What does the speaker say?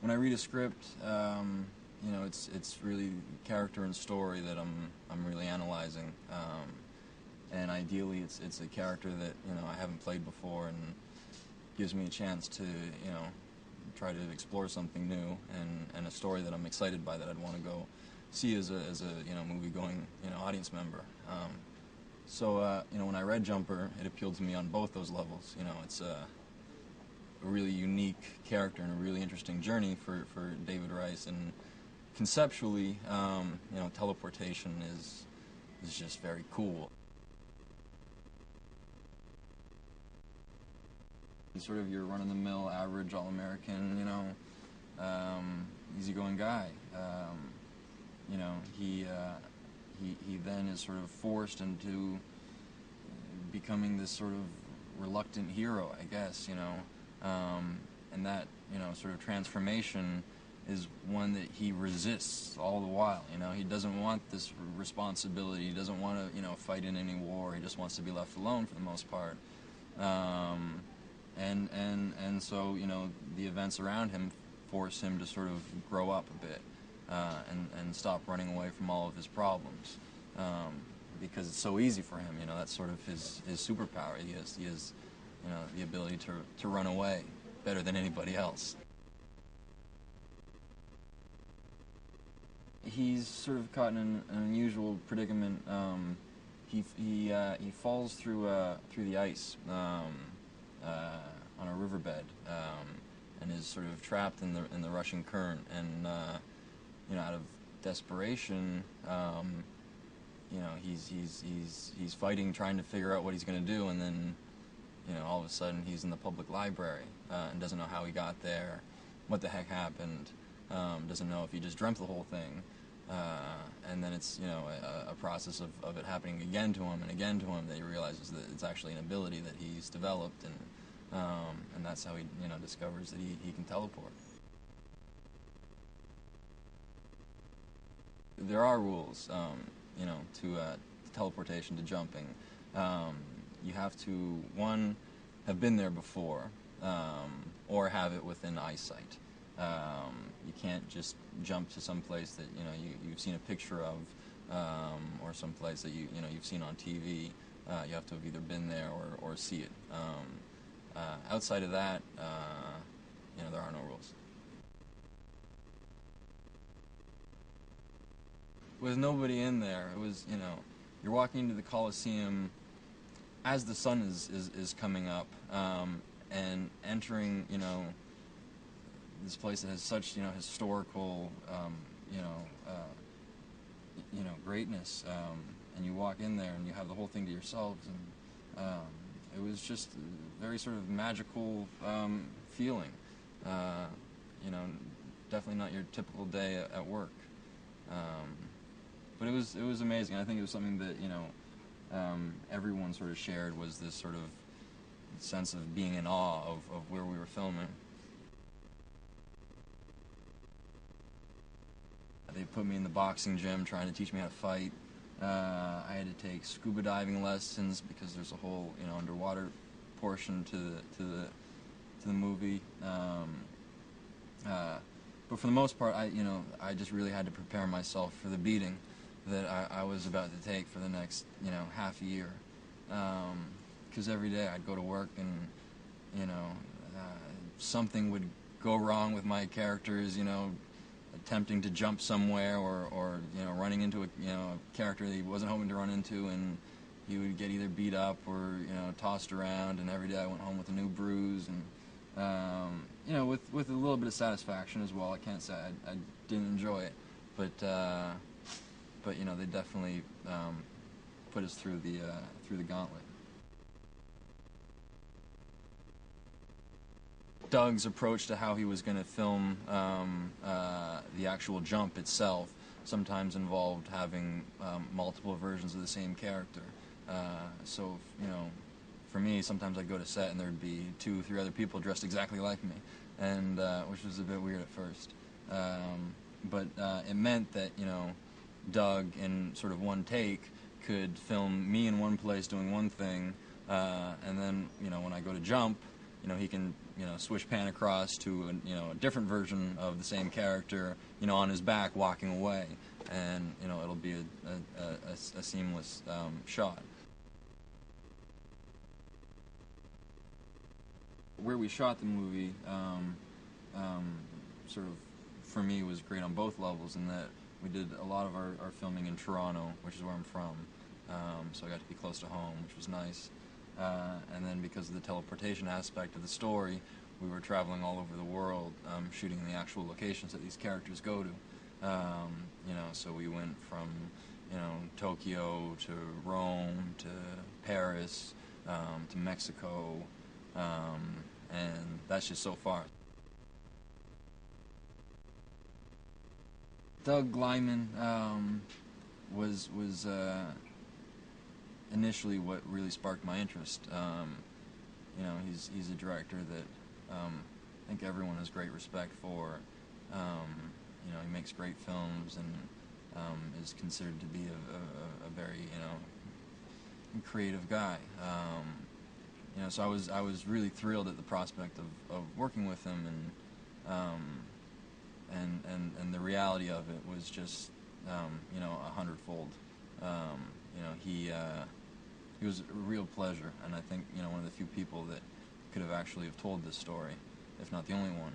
when I read a script, you know, it's really character and story that I'm really analyzing, and ideally it's a character that, you know, I haven't played before and gives me a chance to, you know, try to explore something new, and a story that I'm excited by, that I'd want to go see as a you know, movie-going, you know, audience member. So you know, when I read Jumper, it appealed to me on both those levels. You know, it's a really unique character and a really interesting journey for David Rice, and conceptually, you know, teleportation is just very cool. He's sort of your run-of-the-mill, average, all-American, you know, easygoing guy. You know, he then is sort of forced into becoming this sort of reluctant hero, I guess, you know, and that, you know, sort of transformation is one that he resists all the while. You know, he doesn't want this responsibility. He doesn't want to, you know, fight in any war. He just wants to be left alone for the most part. And so, you know, the events around him force him to sort of grow up a bit, and stop running away from all of his problems, because it's so easy for him. You know, that's sort of his superpower. He has, you know, the ability to run away better than anybody else. He's sort of caught in an unusual predicament. He falls through the ice on a riverbed, and is sort of trapped in the rushing current. And you know, out of desperation, you know, he's fighting, trying to figure out what he's going to do, and then, you know, all of a sudden he's in the public library, and doesn't know how he got there, what the heck happened, doesn't know if he just dreamt the whole thing, and then it's, you know, a process of it happening again to him and again to him, that he realizes that it's actually an ability that he's developed, and that's how he, you know, discovers that he can teleport. There are rules, you know, to teleportation, to jumping. You have to, one, have been there before, or have it within eyesight. You can't just jump to some place that, you know, you've seen a picture of, or some place that you know, you've seen on TV. You have to have either been there or see it. Outside of that, you know, there are no rules. With nobody in there, it was, you know, you're walking into the Coliseum as the sun is coming up, and entering, you know, this place that has such, you know, historical, you know, greatness, and you walk in there and you have the whole thing to yourselves, and it was just a very sort of magical feeling. You know, definitely not your typical day at work. But it was amazing. I think it was something that, you know, everyone sort of shared, was this sort of sense of being in awe of where we were filming. They put me in the boxing gym trying to teach me how to fight. I had to take scuba diving lessons because there's a whole, you know, underwater portion to the movie. But for the most part, I just really had to prepare myself for the beating that I was about to take for the next, you know, half a year. Because every day I'd go to work and, you know, something would go wrong with my characters, you know, attempting to jump somewhere, or you know, running into a character that he wasn't hoping to run into, and he would get either beat up or, you know, tossed around, and every day I went home with a new bruise, and you know, with a little bit of satisfaction as well. I can't say I didn't enjoy it, but you know, they definitely put us through the gauntlet. Doug's approach to how he was going to film the actual jump itself sometimes involved having multiple versions of the same character. So, you know, for me, sometimes I'd go to set and there'd be 2 or 3 other people dressed exactly like me, and which was a bit weird at first. But it meant that, you know, Doug, in sort of one take, could film me in one place doing one thing, and then, you know, when I go to jump, he can, swish pan across to a different version of the same character, on his back walking away, and it'll be a seamless shot. Where we shot the movie, sort of, for me, was great on both levels, in that we did a lot of our filming in Toronto, which is where I'm from, so I got to be close to home, which was nice. And then because of the teleportation aspect of the story, we were traveling all over the world, shooting the actual locations that these characters go to. So we went from, Tokyo to Rome to Paris to Mexico, and that's just so far. Doug Lyman was initially what really sparked my interest. He's a director that I think everyone has great respect for. He makes great films and is considered to be a very creative guy. So I was really thrilled at the prospect of working with him, and the reality of it was just 100-fold. He was a real pleasure, and I think one of the few people that could have actually have told this story, if not the only one.